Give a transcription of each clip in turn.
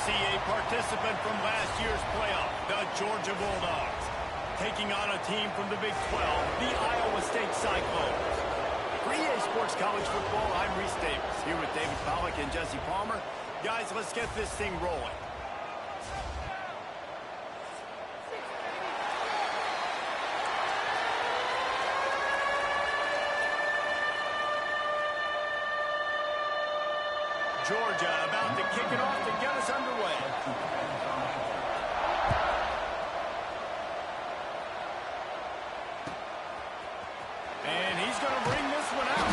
see a participant from last year's playoff, the Georgia Bulldogs, taking on a team from the Big 12, the Iowa State Cyclones. For EA Sports College Football, I'm Reese Davis, here with David Pollack and Jesse Palmer. Guys, let's get this thing rolling. Georgia about to kick it off to get us underway. And he's going to bring this one out.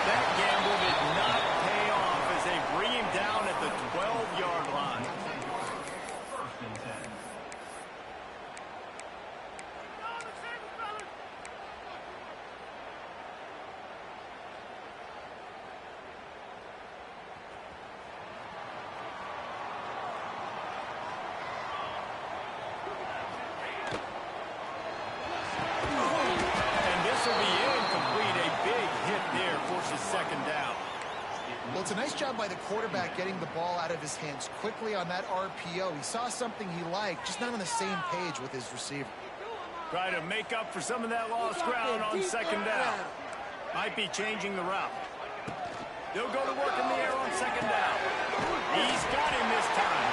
That gamble did not pay off as they bring him down at the 12-yard line. First and 10. Second down. Well, it's a nice job by the quarterback getting the ball out of his hands quickly on that RPO. He saw something he liked, just not on the same page with his receiver. Try to make up for some of that lost ground on second down. Might be changing the route. They'll go to work in the air on second down. He's got him this time.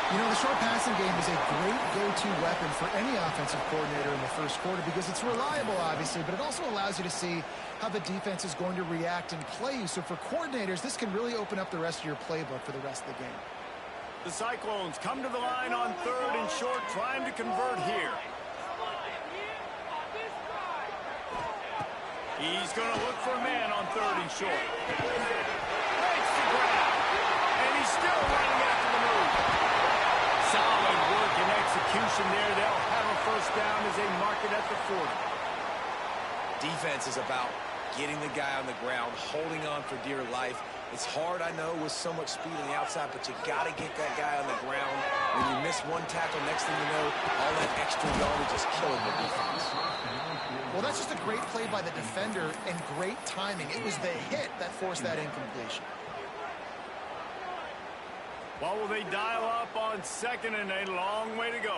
You know, the short passing game is a great go-to weapon for any offensive coordinator in the first quarter because it's reliable, obviously, but it also allows you to see how the defense is going to react and play. So for coordinators, this can really open up the rest of your playbook for the rest of the game. The Cyclones come to the line on third and short, trying to convert here. He's going to look for a man on third and short. Breaks the ground, and he's still running after the move. Solid work and execution there. They'll have a first down as they mark it at the 40. Defense is about getting the guy on the ground, holding on for dear life. It's hard, I know, with so much speed on the outside, but you got to get that guy on the ground. When you miss one tackle, next thing you know, all that extra yardage is killing the defense. Well, that's just a great play by the defender and great timing. It was the hit that forced that incompletion. What will they dial up on second and a long way to go?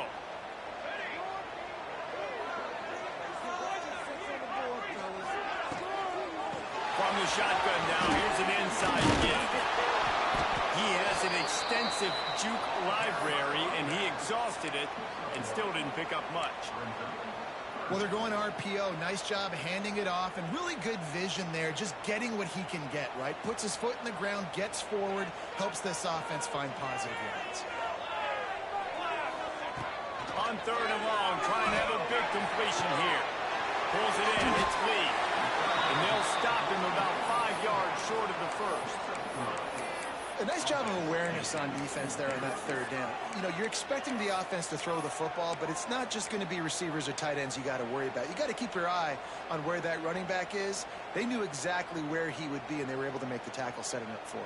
From the shotgun now, here's an inside give. He has an extensive juke library, and he exhausted it and still didn't pick up much. Well, they're going RPO. Nice job handing it off, and really good vision there, just getting what he can get, right? Puts his foot in the ground, gets forward, helps this offense find positive yards. On third and long, trying to have a big completion here. Pulls it in, it's Lee. And they'll stop him about 5 yards short of the first. A nice job of awareness on defense there on that third down. You know, you're expecting the offense to throw the football, but it's not just going to be receivers or tight ends you got to worry about. You got to keep your eye on where that running back is. They knew exactly where he would be, and they were able to make the tackle setting up fourth.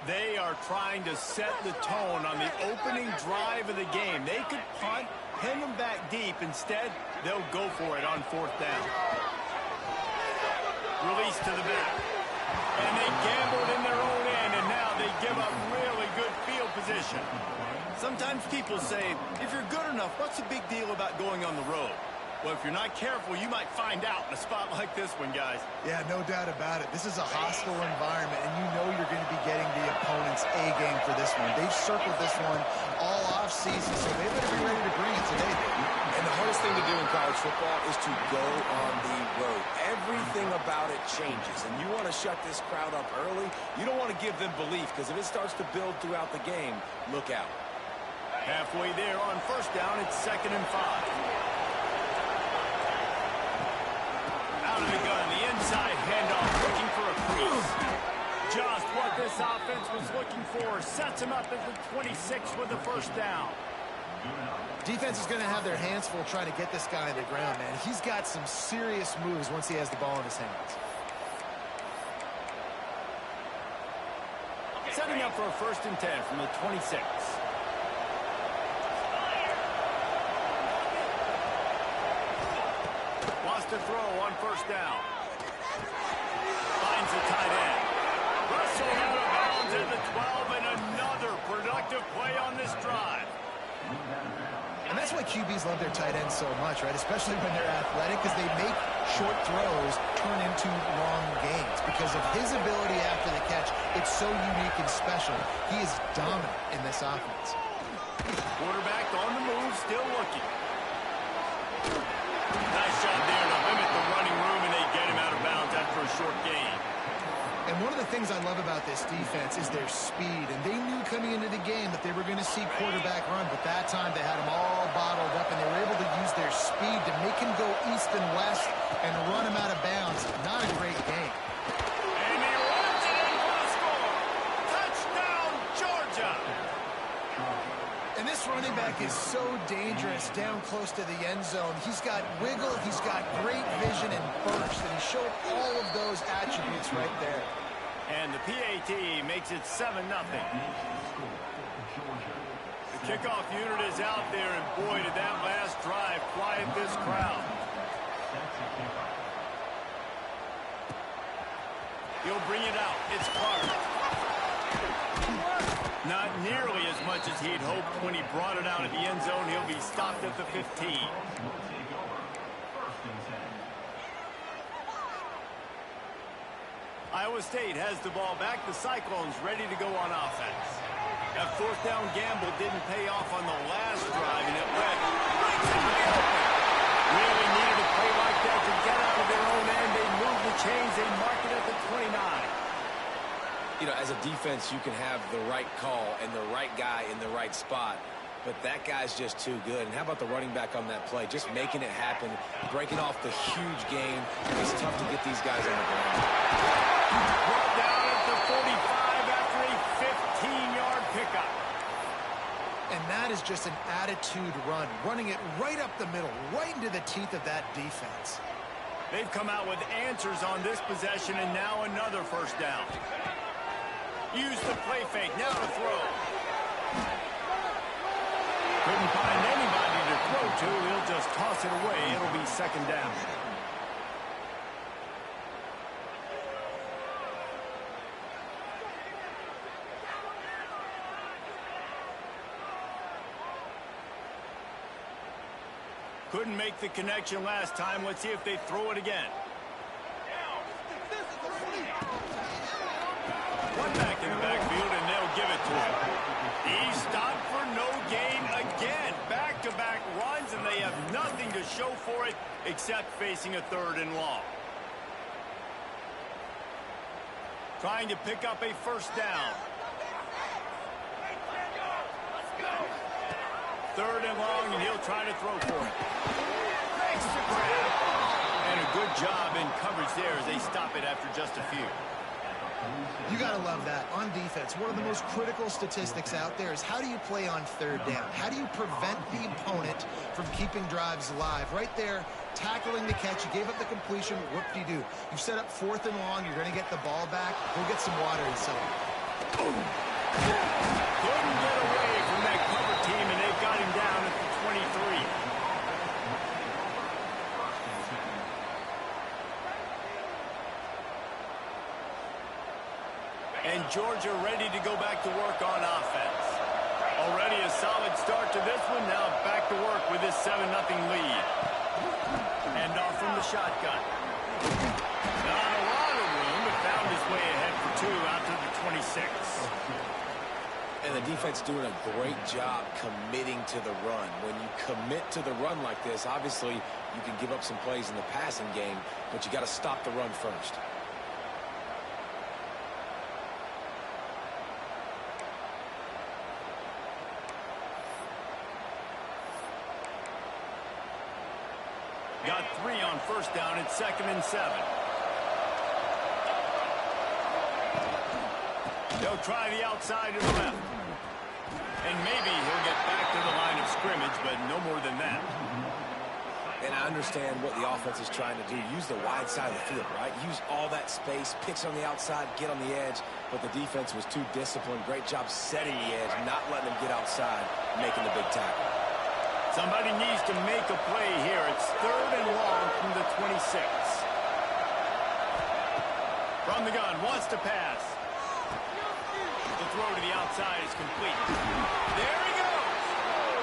They are trying to set the tone on the opening drive of the game. They could punt, pin them back deep. Instead, they'll go for it on fourth down. Release to the back. And they gambled in their own end, and now they give up really good field position. Sometimes people say, if you're good enough, what's the big deal about going on the road? Well, if you're not careful, you might find out in a spot like this one, guys. Yeah, no doubt about it. This is a hostile environment, and you know you're going to be getting the opponent's A game for this one. They've circled this one all offseason, so they better be ready to bring it today. And the hardest thing to do in college football is to go on the road. Everything about it changes, and you want to shut this crowd up early. You don't want to give them belief, because if it starts to build throughout the game, look out. Halfway there on first down, it's 2nd and 5. Out of the gun, the inside handoff, looking for a crease. Just what this offense was looking for. Sets him up at the 26 with the first down. Defense is going to have their hands full trying to get this guy on the ground, man. He's got some serious moves once he has the ball in his hands. Setting up for a 1st and 10 from the 26. To throw on first down. Finds the tight end. Russell out of bounds. And that's why QBs love their tight ends so much, right? Especially when they're athletic, because they make short throws turn into long gains. Because of his ability after the catch, it's so unique and special. He is dominant in this offense. Quarterback on the move, still looking. Nice job there to limit the running room, and they get him out of bounds after a short gain. And one of the things I love about this defense is their speed. And they knew coming into the game that they were going to see quarterback run, but that time they had him all bottled up, and they were able to use their speed to make him go east and west and run him out of bounds. Not a great game. And he runs it in for the score. Touchdown, Georgia. And this running back is so dangerous down close to the end zone. He's got wiggle, he's got great vision and burst, and he showed all of those attributes right there. And the PAT makes it 7-0. The kickoff unit is out there, and boy, did that last drive quiet this crowd. He'll bring it out. It's Clark. Not nearly as much as he'd hoped when he brought it out at the end zone. He'll be stopped at the 15. Iowa State has the ball back. The Cyclones ready to go on offense. That fourth down gamble didn't pay off on the last drive, and it led right to the open. Really needed a play like that to get out of their own end. They moved the chains. They marked it at the 29. You know, as a defense, you can have the right call and the right guy in the right spot, but that guy's just too good. And how about the running back on that play? Just making it happen, breaking off the huge gain. It's tough to get these guys on the ground. Brought down at the 45 after a 15-yard pickup. And that is just an attitude run, running it right up the middle, right into the teeth of that defense. They've come out with answers on this possession, and now another first down. Use the play fake, now to throw. Couldn't find anybody to throw to. He'll just toss it away. It'll be second down. Couldn't make the connection last time. Let's see if they throw it again. One back in the backfield, and they'll give it to him. He stopped for no gain again. Back-to-back runs, and they have nothing to show for it except facing a 3rd and long. Trying to pick up a first down. 3rd and long, and he'll try to throw for it. Makes the grab. And a good job in coverage there as they stop it after just a few. You got to love that. On defense, one of the most critical statistics out there is how do you play on 3rd down? How do you prevent the opponent from keeping drives alive? Right there, tackling the catch. You gave up the completion. Whoop-de-doo. You set up 4th and long. You're going to get the ball back. Go get some water inside. Couldn't get away from that cover team, and they've got him down at the 23. And Georgia ready to go back to work on offense. Already a solid start to this one. Now back to work with this 7-0 lead. And off from the shotgun. Not a lot of room, but found his way ahead for 2 out to the 26. And the defense doing a great job committing to the run. When you commit to the run like this, obviously you can give up some plays in the passing game, but you got to stop the run first. Got 3 on first down. It's 2nd and 7. They'll try the outside to the left. And maybe he'll get back to the line of scrimmage, but no more than that. And I understand what the offense is trying to do. Use the wide side of the field, right? Use all that space, pitch on the outside, get on the edge. But the defense was too disciplined. Great job setting the edge, not letting them get outside, making the big tackle. Somebody needs to make a play here. It's 3rd and long from the 26. From the gun, wants to pass. The throw to the outside is complete. There he goes.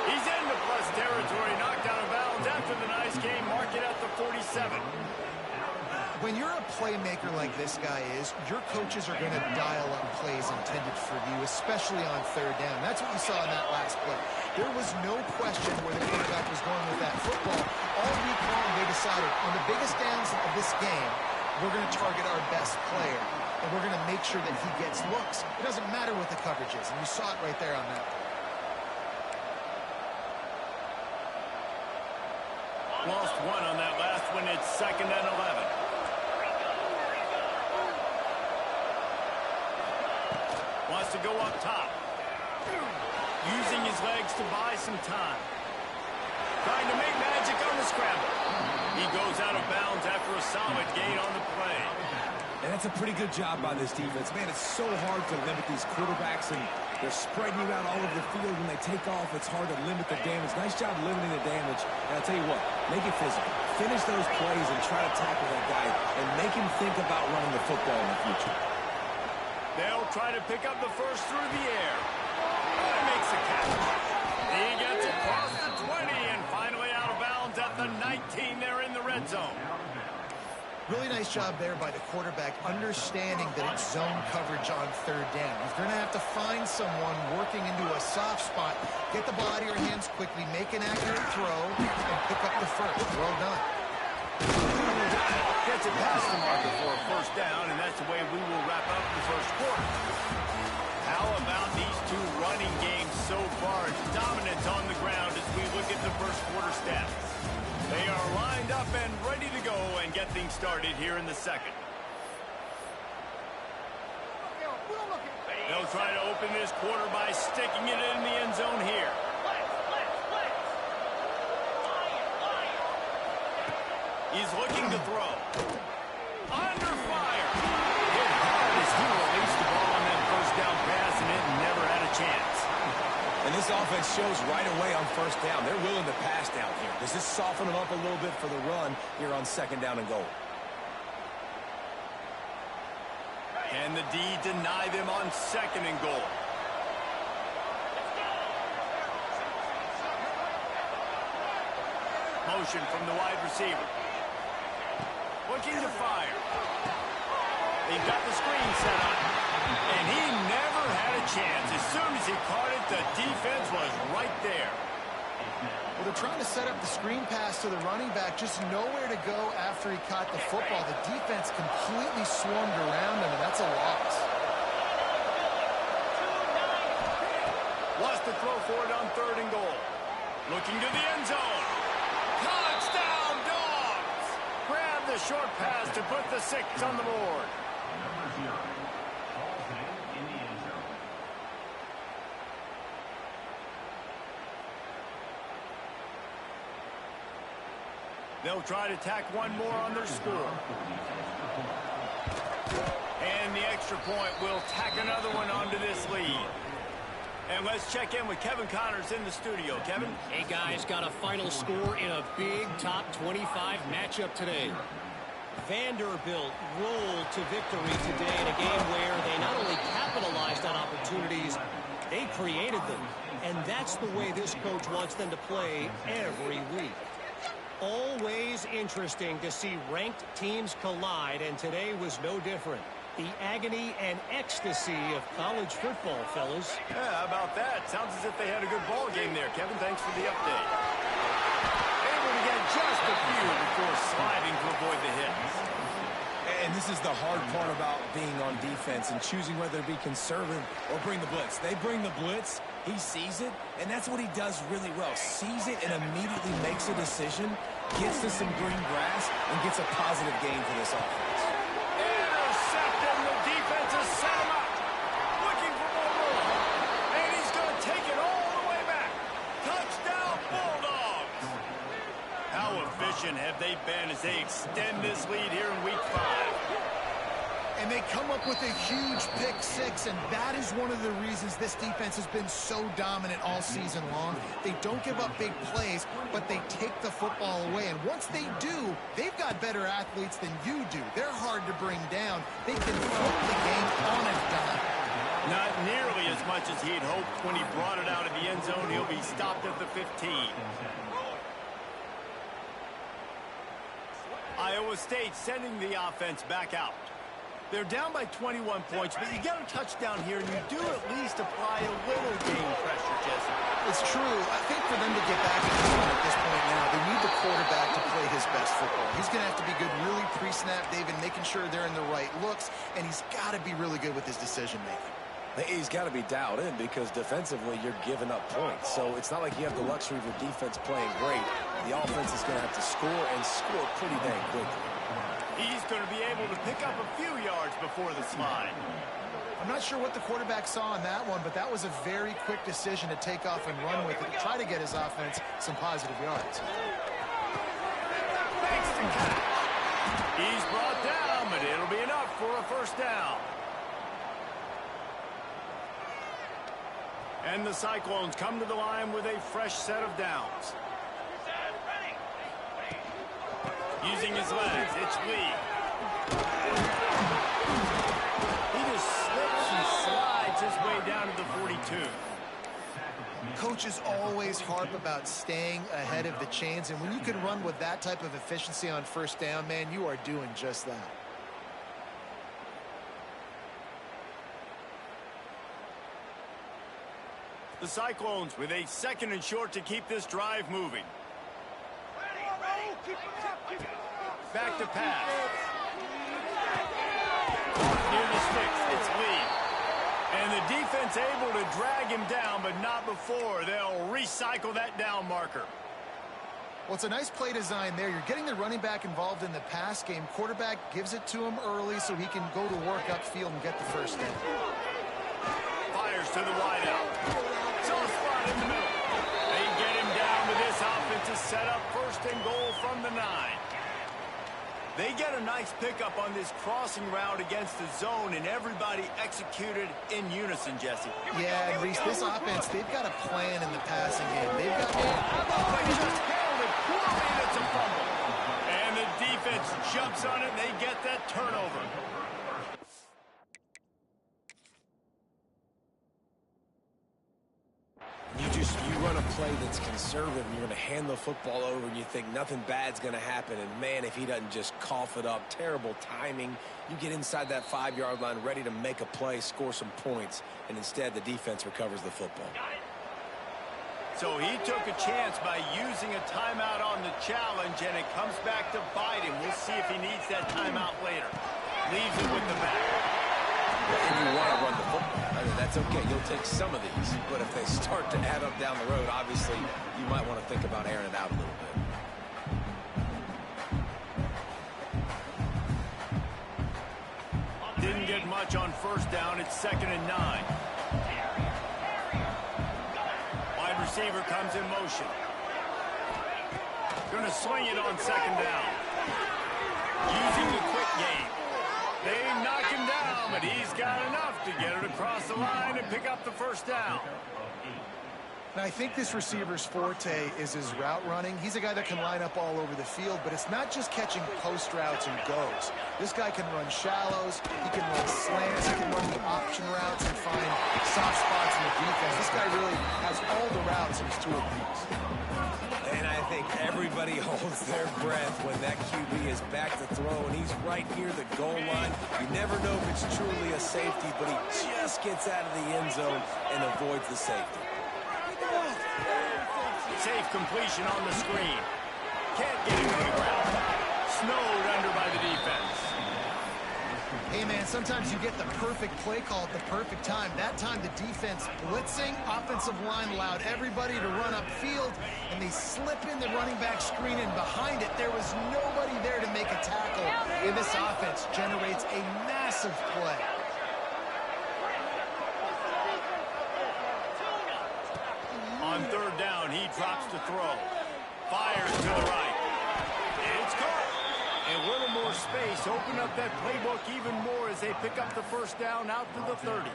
He's into plus territory, knocked out of bounds after the nice game. Mark it at the 47. When you're a playmaker like this guy is, your coaches are going to dial up plays intended for you, especially on third down. That's what we saw in that last play. There was no question where the quarterback was going with that football. All week long, they decided on the biggest downs of this game, we're going to target our best player, and we're going to make sure that he gets looks. It doesn't matter what the coverage is, and you saw it right there on that play. Lost one on that last one. It's 2nd and 11. Wants to go up top. Using his legs to buy some time. Trying to make magic on the scramble. He goes out of bounds after a solid gain on the play. And that's a pretty good job by this defense. Man, it's so hard to limit these quarterbacks, and they're spreading you out all over the field. When they take off, it's hard to limit the damage. Nice job limiting the damage. And I'll tell you what, make it physical. Finish those plays and try to tackle that guy and make him think about running the football in the future. They'll try to pick up the first through the air. He makes a catch. He gets across the 20 and finally out of bounds at the 19 there in the red zone. Really nice job there by the quarterback, understanding that it's zone coverage on third down. If you're going to have to find someone working into a soft spot, get the ball out of your hands quickly, make an accurate throw, and pick up the first. Well done. Gets it past the marker for a first down, and that's the way we will wrap up the first quarter. How about these two running games so far? Dominance on the ground as we look at the first quarter stats. They are lined up and ready to go and get things started here in the second. They'll try to open this quarter by sticking it in the end zone here. He's looking to throw. Under fire. Hit hard as he released the ball on that first down pass, and it never had a chance. And this offense shows right away on first down. They're willing to pass down here. Does this soften them up a little bit for the run here on 2nd down and goal? Can the D deny them on 2nd and goal? Motion from the wide receiver. Looking to fire. They've got the screen set up. And he never had a chance. As soon as he caught it, the defense was right there. Well, they're trying to set up the screen pass to the running back, just nowhere to go after he caught the football. The defense completely swarmed around him, and that's a loss. Wants to throw for it on 3rd and goal. Looking to the end zone. Touchdown, Dogs! Grab the short pass to put the 6 on the board. Number 0, Halton in the end zone. They'll try to tack one more on their score. And the extra point will tack another one onto this lead. And let's check in with Kevin Connors in the studio. Kevin? Hey, guys, got a final score in a big top 25 matchup today. Vanderbilt rolled to victory today in a game where they not only capitalized on opportunities, they created them. And that's the way this coach wants them to play every week. Always interesting to see ranked teams collide, and today was no different. The agony and ecstasy of college football, fellas. Yeah, how about that? Sounds as if they had a good ball game there. Kevin, thanks for the update. Able to get just a few before sliding to avoid the hits. And this is the hard part about being on defense and choosing whether to be conservative or bring the blitz. They bring the blitz, he sees it, and that's what he does really well. Sees it and immediately makes a decision, gets to some green grass, and gets a positive gain for this offense. Intercepted, the defense has set him up. Looking for more room. And he's going to take it all the way back. Touchdown, Bulldogs. How efficient have they been as they extend this lead here in Week 5? And they come up with a huge pick 6, and that is one of the reasons this defense has been so dominant all season long. They don't give up big plays, but they take the football away. And once they do, they've got better athletes than you do. They're hard to bring down. They can flip the game on a dime. Not nearly as much as he had hoped when he brought it out of the end zone. He'll be stopped at the 15. Iowa State sending the offense back out. They're down by 21 points, but you get a touchdown here, and you do at least apply a little game pressure, Jesse. It's true. I think for them to get back in this one at this point now, they need the quarterback to play his best football. He's going to have to be good really pre-snap, David, making sure they're in the right looks, and he's got to be really good with his decision-making. He's got to be dialed in because defensively you're giving up points. So it's not like you have the luxury of your defense playing great. The offense is going to have to score and score pretty dang quickly. He's going to be able to pick up a few yards before the slide. I'm not sure what the quarterback saw on that one, but that was a very quick decision to take off and run with it to try to get his offense some positive yards. Thanks to catch. He's brought down, but it'll be enough for a first down. And the Cyclones come to the line with a fresh set of downs. Using his legs, it's Lee. He just slips and slides his way down to the 42. Coaches always harp about staying ahead of the chains, and when you can run with that type of efficiency on first down, man, you are doing just that. The Cyclones with a second and short to keep this drive moving. Back to pass. Near the sticks, it's Lee. And the defense able to drag him down, but not before. They'll recycle that down marker. Well, it's a nice play design there. You're getting the running back involved in the pass game. Quarterback gives it to him early so he can go to work upfield and get the first down. Fires to the wideout. So a spot in the middle. They get him down with this offensive setup. First and goal from the 9. They get a nice pickup on this crossing route against the zone, and everybody executed in unison, Jesse. Yeah, and Reese, this offense, they've got a plan in the passing game. They've got... They just handled it poorly, and it's a fumble. And the defense jumps on it, and they get that turnover. You run a play that's conservative, and you're going to hand the football over, and you think nothing bad's going to happen. And, man, if he doesn't just cough it up, terrible timing. You get inside that 5-yard line ready to make a play, score some points, and instead the defense recovers the football. So he took a chance by using a timeout on the challenge, and it comes back to bite him. We'll see if he needs that timeout later. Leaves it with the back. And you want to run the football. I mean, that's okay. You'll take some of these. But if they start to add up down the road, obviously, you might want to think about airing it out a little bit. Didn't get much on first down. It's 2nd and 9. Wide receiver comes in motion. Going to swing it on 2nd down. Using the quick game. They knock him down, but he's got enough to get it across the line and pick up the first down. And I think this receiver's forte is his route running. He's a guy that can line up all over the field, but it's not just catching post routes and goes. This guy can run shallows, he can run slants, he can run the option routes and find soft spots in the defense. This guy really has all the routes in his toolbox. And I think everybody holds their breath when that QB is back to throw, and he's right near the goal line. You never know if it's truly a safety, but he just gets out of the end zone and avoids the safety. Safe completion on the screen. Can't get it to the ground. Snowed under by the defense. Hey, man, sometimes you get the perfect play call at the perfect time. That time the defense blitzing, offensive line allowed everybody to run upfield, and they slip in the running back screen, and behind it there was nobody there to make a tackle. And this offense generates a massive play. On 3rd down, he drops to throw. Fires to the right. It's caught. And a little more space. Open up that playbook even more as they pick up the first down out to the 30.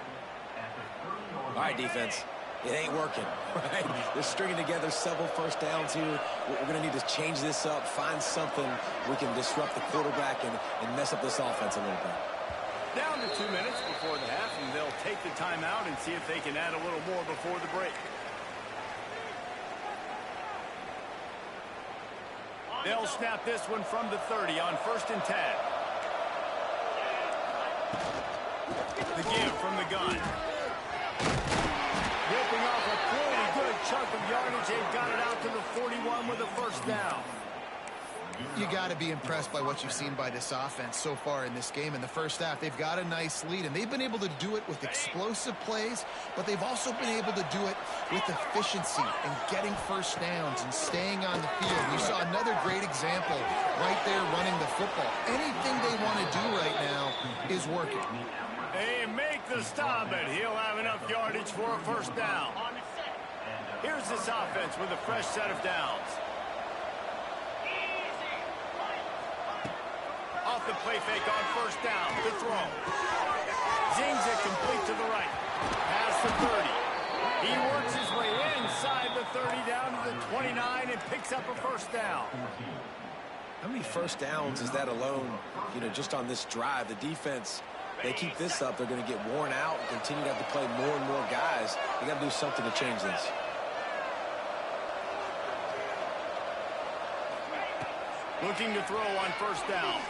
All right, defense. It ain't working, right? They're stringing together several first downs here. We're going to need to change this up, find something we can disrupt the quarterback and mess up this offense a little bit. Down to 2 minutes before the half, and they'll take the timeout and see if they can add a little more before the break. They'll snap this one from the 30 on 1st and 10. The give from the gun. Ripping off a pretty good chunk of yardage. They've got it out to the 41 with a first down. You got to be impressed by what you've seen by this offense so far in this game. In the first half, they've got a nice lead, and they've been able to do it with explosive plays, but they've also been able to do it with efficiency and getting first downs and staying on the field. You saw another great example right there running the football. Anything they want to do right now is working. They make the stop, and he'll have enough yardage for a first down. Here's this offense with a fresh set of downs. Off the play fake on first down. The throw. Zings it complete to the right. Past the 30. He works his way inside the 30 down to the 29 and picks up a first down. How many first downs is that alone, just on this drive? The defense, they keep this up, they're going to get worn out and continue to have to play more and more guys. They got to do something to change this. Looking to throw on first down.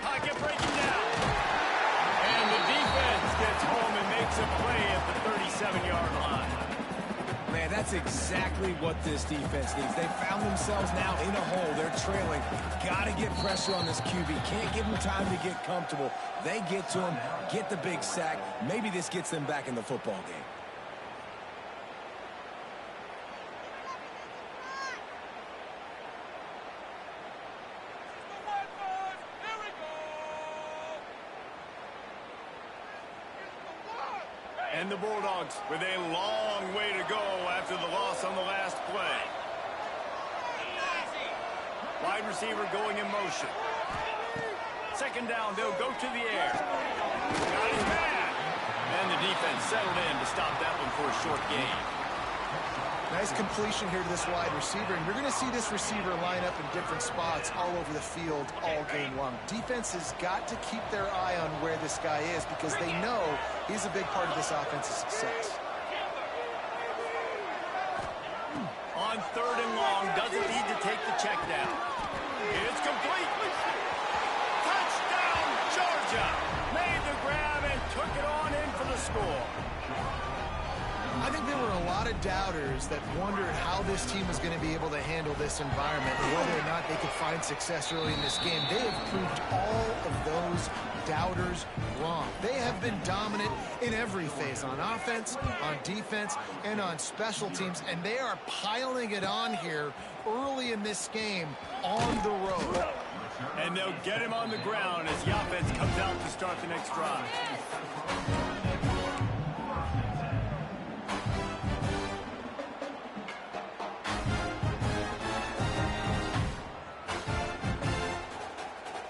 Pocket breaking down. And the defense gets home and makes a play at the 37-yard line. Man, that's exactly what this defense needs. They found themselves now in a hole. They're trailing. Got to get pressure on this QB. Can't give them time to get comfortable. They get to him, get the big sack. Maybe this gets them back in the football game. And the Bulldogs with a long way to go after the loss on the last play. Wide receiver going in motion. Second down, they'll go to the air. Got his man. And the defense settled in to stop that one for a short gain. Nice completion here to this wide receiver, and you're going to see this receiver line up in different spots all over the field all game long. Defense has got to keep their eye on where this guy is because they know he's a big part of this offense's success. On 3rd and long, doesn't need to take the check down. It's complete. Touchdown, Georgia. Made the grab and took it on in for the score. I think there were a lot of doubters that wondered how this team was going to be able to handle this environment, whether or not they could find success early in this game. They have proved all of those doubters wrong. They have been dominant in every phase, on offense, on defense, and on special teams, and they are piling it on here early in this game on the road. And they'll get him on the ground as the offense comes out to start the next drive.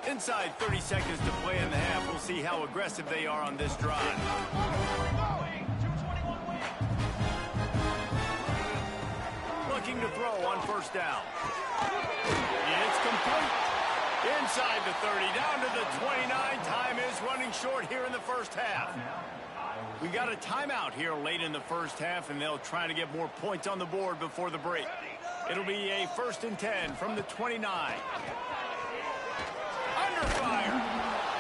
Inside 30 seconds to play in the half. We'll see how aggressive they are on this drive. Looking to throw on first down. It's complete. Inside the 30, down to the 29. Time is running short here in the first half. We got a timeout here late in the first half, and they'll try to get more points on the board before the break. It'll be a 1st and 10 from the 29. Under fire.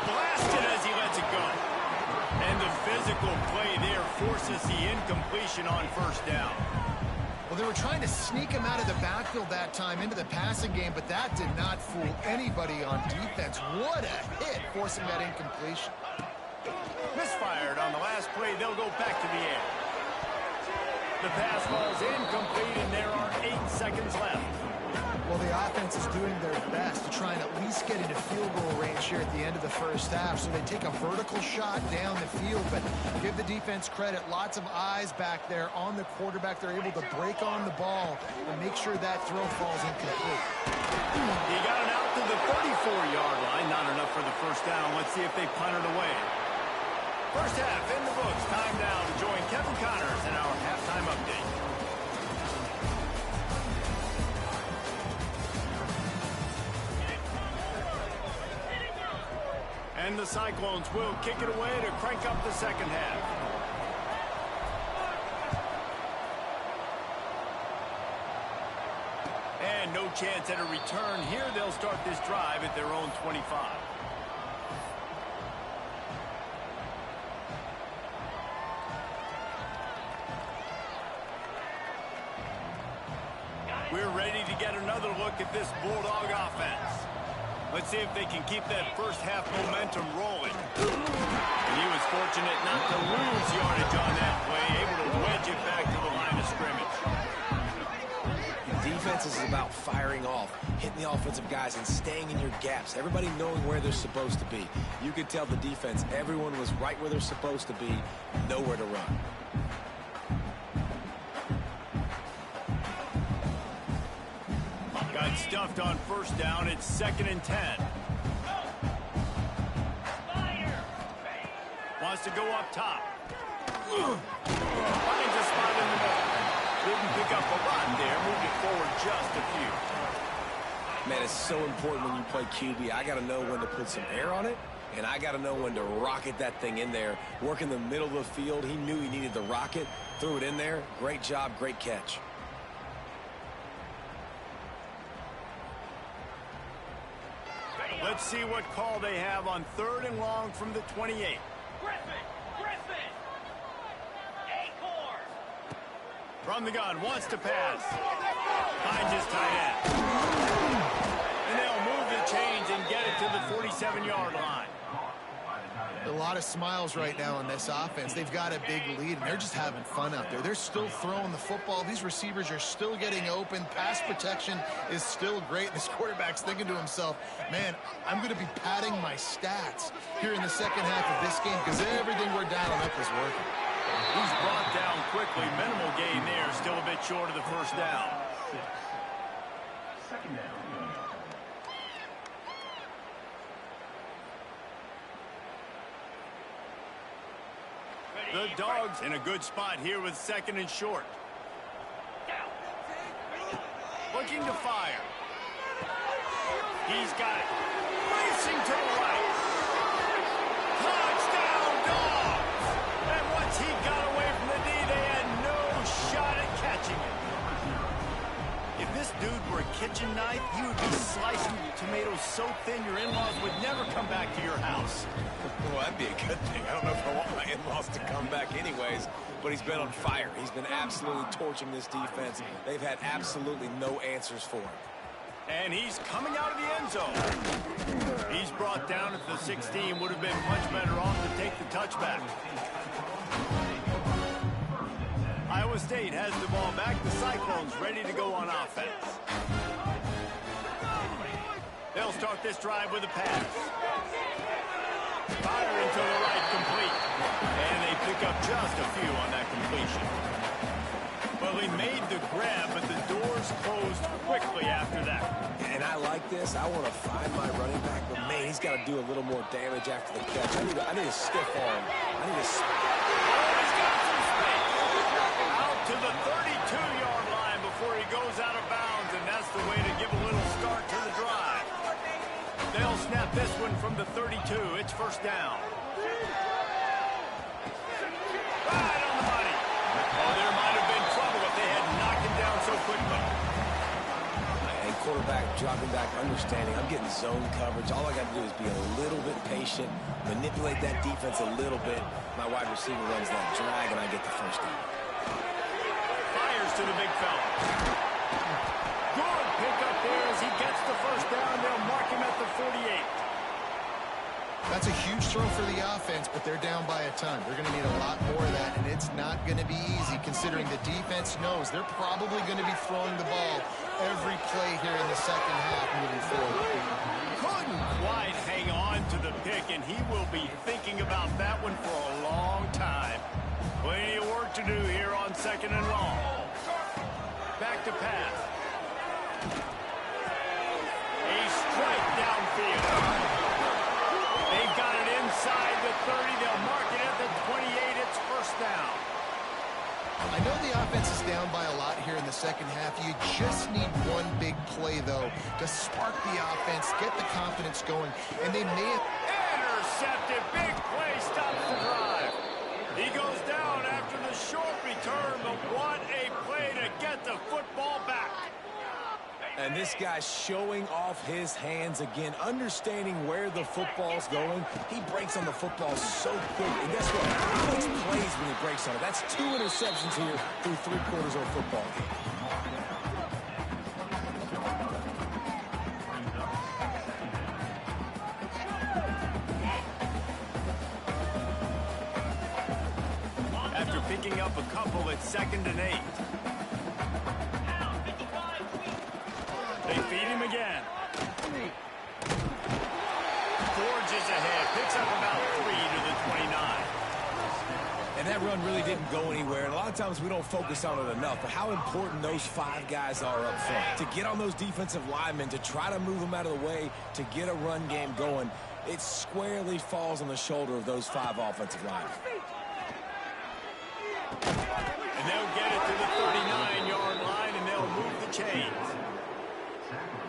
Blasted as he lets it go. And the physical play there forces the incompletion on first down. Well, they were trying to sneak him out of the backfield that time into the passing game, but that did not fool anybody on defense. What a hit, forcing that incompletion. Misfired on the last play. They'll go back to the air. The pass ball's incomplete, and there are 8 seconds left. Well, the offense is doing their best to try and at least get into field goal range here at the end of the first half. So they take a vertical shot down the field, but give the defense credit. Lots of eyes back there on the quarterback. They're able to break on the ball and make sure that throw falls incomplete. He got it out to the 34-yard line. Not enough for the first down. Let's see if they punt it away. First half in the books. Time now to join Kevin Connors in our halftime update. And the Cyclones will kick it away to crank up the second half. And no chance at a return here. They'll start this drive at their own 25. We're ready to get another look at this Bulldog offense. Let's see if they can keep that first half momentum rolling. And he was fortunate not to lose yardage on that play, able to wedge it back to the line of scrimmage. Defense is about firing off, hitting the offensive guys, and staying in your gaps. Everybody knowing where they're supposed to be. You could tell the defense, everyone was right where they're supposed to be, nowhere to run. Got stuffed on first down. It's 2nd and 10. Wants to go up top. Finds a spot in the middle. Didn't pick up a lot there. Moved it forward just a few. Man, it's so important when you play QB. I got to know when to put some air on it, and I got to know when to rocket that thing in there. Work in the middle of the field. He knew he needed the rocket. Threw it in there. Great job, great catch. Let's see what call they have on 3rd and long from the 28. Griffin! Acorn! From the gun, wants to pass. Finds his tight end. And they'll move the chains and get it to the 47-yard line. A lot of smiles right now on this offense. They've got a big lead, and they're just having fun out there. They're still throwing the football. These receivers are still getting open. Pass protection is still great. This quarterback's thinking to himself, man, I'm going to be padding my stats here in the second half of this game because everything we're dialing up is working. He's brought down quickly. Minimal gain there. Still a bit short of the first down. 2nd down. The Dogs in a good spot here with 2nd and short. Looking to fire. He's got it. Racing to the right. Touchdown, Dogs! And once he got away from the D, they had no shot at catching it. If this dude were a kitchen knife, he would be slicing tomatoes so thin your in-laws would never come back to your house. Well, that'd be a good thing. I don't know if I want my in-laws to come back anyways, but he's been on fire. He's been absolutely torching this defense. They've had absolutely no answers for him. And he's coming out of the end zone. He's brought down at the 16. Would have been much better off to take the touchback. Iowa State has the ball back. The Cyclones ready to go on offense. They'll start this drive with a pass. Firing to the right, complete. And they pick up just a few on that completion. Well, he made the grab, but the doors closed quickly after that. And I like this. I want to find my running back, but man, he's got to do a little more damage after the catch. I need a stiff arm. I need a... He's got some space. Out to the 32-yard line before he goes out of bounds, and that's the way to give a little start to the drive. They'll snap this one from the 32. It's first down. Right on the money. Oh, there might have been trouble if they had knocked him down so quickly. And quarterback dropping back, understanding. I'm getting zone coverage. All I got to do is be a little bit patient, manipulate that defense a little bit. My wide receiver runs that drag, and I get the first down. Fires to the big fella. Good pickup there as he gets the first down. They'll mark him at the 48. That's a huge throw for the offense, but they're down by a ton. They're going to need a lot more of that, and it's not going to be easy considering the defense knows they're probably going to be throwing the ball every play here in the second half moving forward. Couldn't quite hang on to the pick, and he will be thinking about that one for a long time. Plenty of work to do here on 2nd and long. Back to pass. A strike downfield. They've got it inside the 30. They'll mark it at the 28. It's first down. I know the offense is down by a lot here in the second half. You just need one big play, though, to spark the offense, get the confidence going, and they may have... Intercepted. intercepted. Big play stops the drive. He goes down after the short return, but what a play to get the football back. And this guy's showing off his hands again, understanding where the football's going. He breaks on the football so quick. And guess what? He makes plays when he breaks on it. That's 2 interceptions here through 3 quarters of a football game. After picking up a couple at 2nd and 8. They feed him again. Forges ahead. Picks up about 3 to the 29. And that run really didn't go anywhere. And a lot of times we don't focus on it enough. But how important those 5 guys are up front. To get on those defensive linemen, to try to move them out of the way, to get a run game going, it squarely falls on the shoulder of those 5 offensive linemen. And they'll get it to the 39-yard line, and they'll move the chains.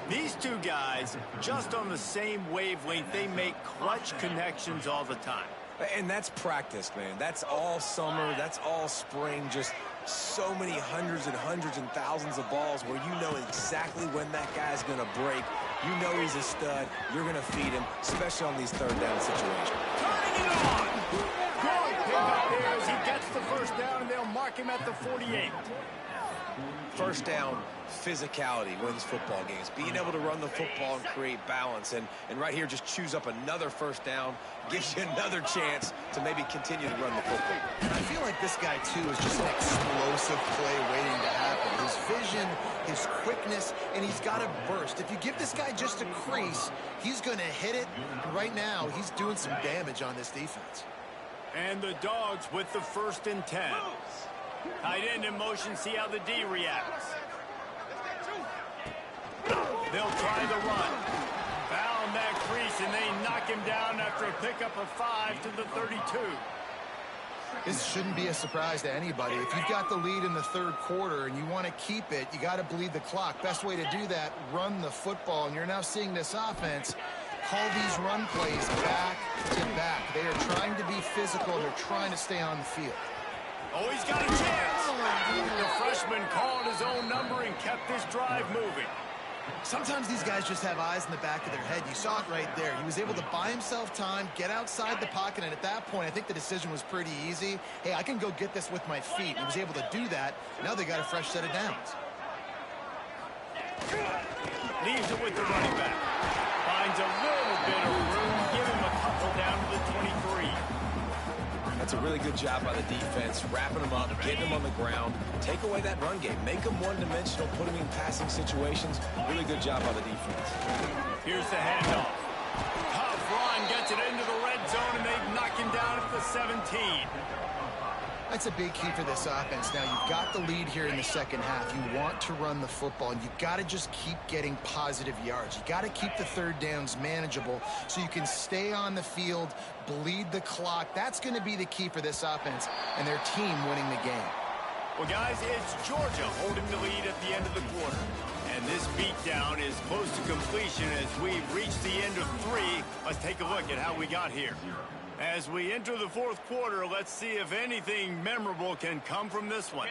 These 2 guys, just on the same wavelength, they make clutch connections all the time. And that's practice, man. That's all summer. That's all spring. Just so many hundreds and thousands of balls where you know exactly when that guy's going to break. You know he's a stud. You're going to feed him, especially on these 3rd down situations. Turning it on! Good pick up here as he gets the first down, and they'll mark him at the 48. First down, physicality wins football games. Being able to run the football and create balance. And right here, just choose up another first down, gives you another chance to maybe continue to run the football. And I feel like this guy, too, is just an explosive play waiting to happen. His vision, his quickness, and he's got a burst. If you give this guy just a crease, he's going to hit it. And right now, he's doing some damage on this defense. And the Dogs with the 1st and 10. Tight end in motion, see how the D reacts. They'll try the run. Found that crease, and they knock him down after a pickup of 5 to the 32. This shouldn't be a surprise to anybody. If you've got the lead in the 3rd quarter and you want to keep it, you got to bleed the clock. Best way to do that, run the football. And you're now seeing this offense call these run plays back to back. They are trying to be physical, and they're trying to stay on the field. Oh, he's got a chance. The freshman called his own number and kept this drive moving. Sometimes these guys just have eyes in the back of their head. You saw it right there. He was able to buy himself time, get outside the pocket, and at that point, I think the decision was pretty easy. Hey, I can go get this with my feet. He was able to do that. Now they got a fresh set of downs. Leaves it with the running back. Finds a little bit of room. Give him a couple down to the 23. That's a really good job by the defense, wrapping them up, getting them on the ground, take away that run game, make them one-dimensional, put them in passing situations. Really good job by the defense. Here's the handoff. Tough run, gets it into the red zone, and they knock him down at the 17. That's a big key for this offense. Now, you've got the lead here in the 2nd half. You want to run the football, and you've got to just keep getting positive yards. You got to keep the 3rd downs manageable so you can stay on the field, bleed the clock. That's going to be the key for this offense and their team winning the game. Well, guys, it's Georgia holding the lead at the end of the quarter. And this beatdown is close to completion as we've reached the end of 3. Let's take a look at how we got here. As we enter the 4th quarter, let's see if anything memorable can come from this one.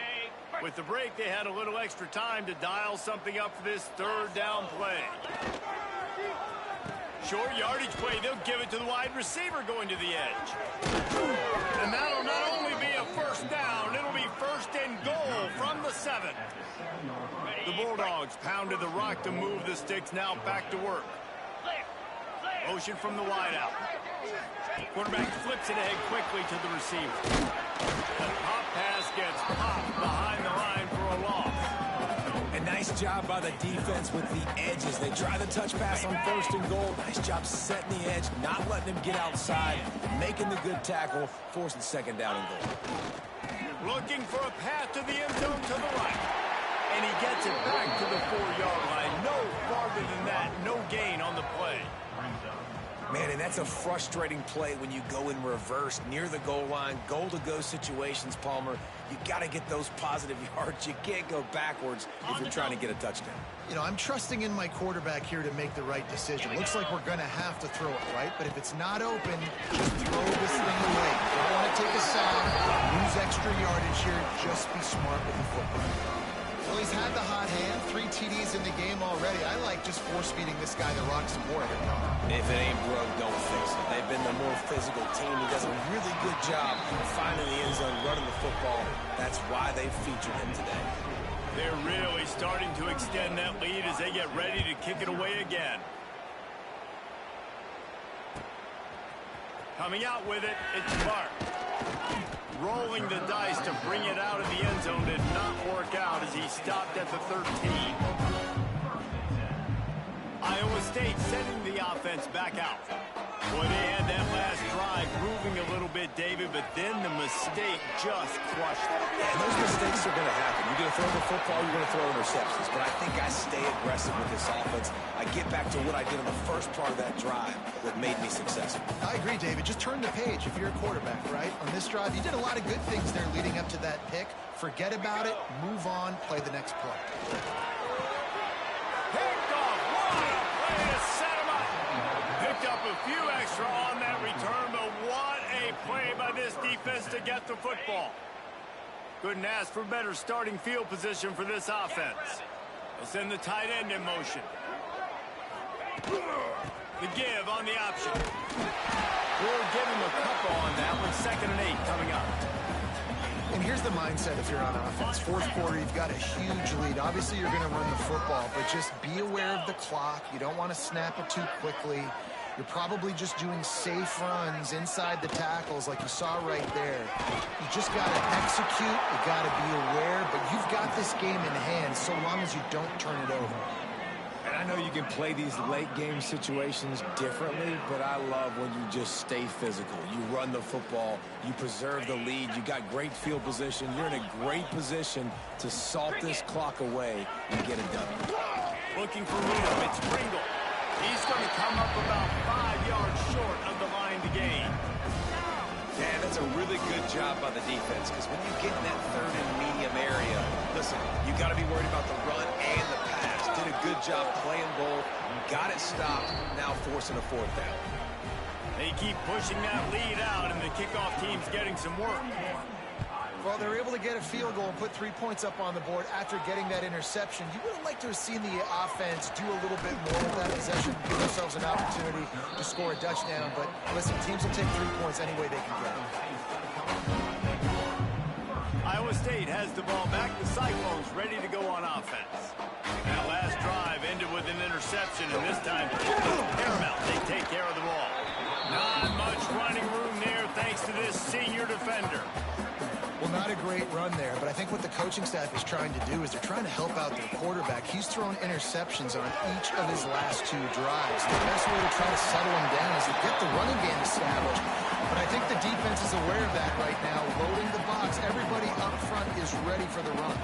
With the break, they had a little extra time to dial something up for this 3rd down play. Short yardage play, they'll give it to the wide receiver going to the edge. And that'll not only be a 1st down, it'll be 1st and goal from the 7. The Bulldogs pounded the rock to move the sticks, now back to work. Motion from the wideout. Quarterback flips it ahead quickly to the receiver. The pop pass gets popped behind the line for a loss. And nice job by the defense with the edges. They try the touch pass on 1st and goal. Nice job setting the edge, not letting him get outside, making the good tackle, forcing 2nd down and goal. Looking for a path to the end zone to the right. And he gets it back to the 4-yard line. No farther than that. No gain on the play. Man, and that's a frustrating play when you go in reverse near the goal line, goal-to-go situations, Palmer. You got to get those positive yards. You can't go backwards if you're trying to get a touchdown. You know, I'm trusting in my quarterback here to make the right decision. Looks like we're going to have to throw it, right? But if it's not open, just throw this thing away. Don't want to take a sack, lose extra yardage here. Just be smart with the football. Well, he's had the hot hand, 3 TDs in the game already. I like just force-feeding this guy the rock some more here. If it ain't broke, don't fix it. They've been the more physical team. He does a really good job finding the end zone, running the football. That's why they featured him today. They're really starting to extend that lead as they get ready to kick it away again. Coming out with it, it's Clark. Rolling the dice to bring it out of the end zone did not work out as he stopped at the 13. Iowa State sending the offense back out. Boy, they had that last drive moving a little bit, David, but then the mistake just crushed them. And those mistakes are going to happen. You're going to throw the football, you're going to throw interceptions. But I think I stay aggressive with this offense. I get back to what I did on the first part of that drive that made me successful. I agree, David. Just turn the page if you're a quarterback, right? On this drive, you did a lot of good things there leading up to that pick. Forget about it, move on, play the next play. Picked off. What a play to set him up. Picked up a few extra on that return, but what a play by this defense to get the football. Couldn't ask for better starting field position for this offense. They'll send the tight end in motion. The give on the option. We'll give him a couple on that one. 2nd and 8 coming up. And here's the mindset if you're on offense. 4th quarter, you've got a huge lead. Obviously, you're going to run the football, but just be aware of the clock. You don't want to snap it too quickly. You're probably just doing safe runs inside the tackles like you saw right there. You just got to execute. You got to be aware, but you've got this game in hand so long as you don't turn it over. And I know you can play these late-game situations differently, but I love when you just stay physical. You run the football. You preserve the lead. You got great field position. You're in a great position to salt this clock away and get it done. Looking for Reno. It's Pringle. He's going to come up about 5 yards short of the line to gain. Dan, that's a really good job by the defense, because when you get in that 3rd and medium area, listen, you got to be worried about the run and the pass. Did a good job playing both. Got it stopped. Now forcing a 4th down. They keep pushing that lead out, and the kickoff team's getting some work. Well, they were able to get a field goal and put 3 points up on the board after getting that interception. You would have liked to have seen the offense do a little bit more with that possession, give themselves an opportunity to score a touchdown. But listen, teams will take 3 points any way they can get it. Iowa State has the ball back. The Cyclones ready to go on offense. That last drive ended with an interception, and this time paramount. They take care of the ball. Not much running room there thanks to this senior defender. Well, not a great run there, but I think what the coaching staff is trying to do is they're trying to help out their quarterback. He's thrown interceptions on each of his last 2 drives. The best way to try to settle him down is to get the running game established. But I think the defense is aware of that right now, loading the box. Everybody up front is ready for the run.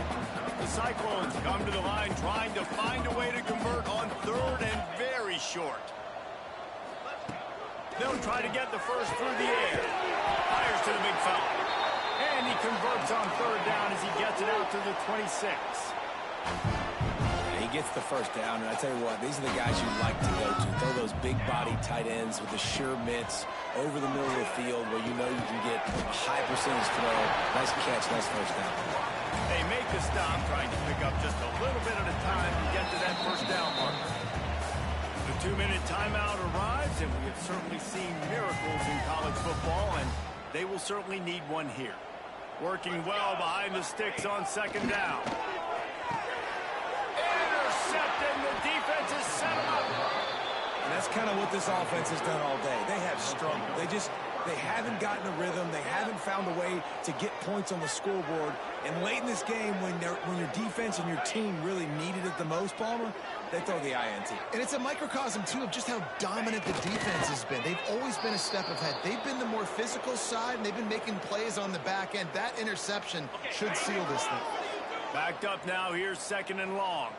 The Cyclones come to the line trying to find a way to convert on 3rd and very short. They'll try to get the first through the air. Fires to the big fella. And he converts on 3rd down as he gets it out to the 26. He gets the first down, and I tell you what, these are the guys you like to go to. Throw those big-body tight ends with the sure mitts over the middle of the field where you know you can get a high percentage throw. Nice catch, nice first down. They make the stop, trying to pick up just a little bit at a time to get to that first down mark. The 2-minute timeout arrives, and we have certainly seen miracles in college football, and they will certainly need one here. Working well behind the sticks on 2nd down. Intercepted, the defense has set him up. And that's kind of what this offense has done all day. They have struggled. They haven't gotten a rhythm. They haven't found a way to get points on the scoreboard. And late in this game, when your defense and your team really needed it the most, Palmer, they throw the INT. And it's a microcosm, too, of just how dominant the defense has been. They've always been a step ahead. They've been the more physical side, and they've been making plays on the back end. That interception should seal this thing. Backed up now. Here's 2nd and long.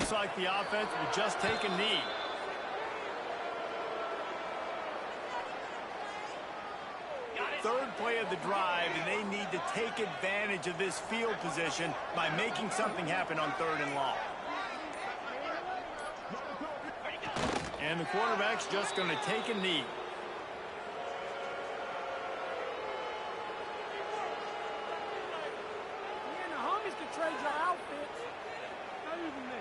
Looks like the offense will just take a knee. Third play of the drive, and they need to take advantage of this field position by making something happen on 3rd and long. And the quarterback's just going to take a knee. Me and the homies can trade your outfits. Not even me.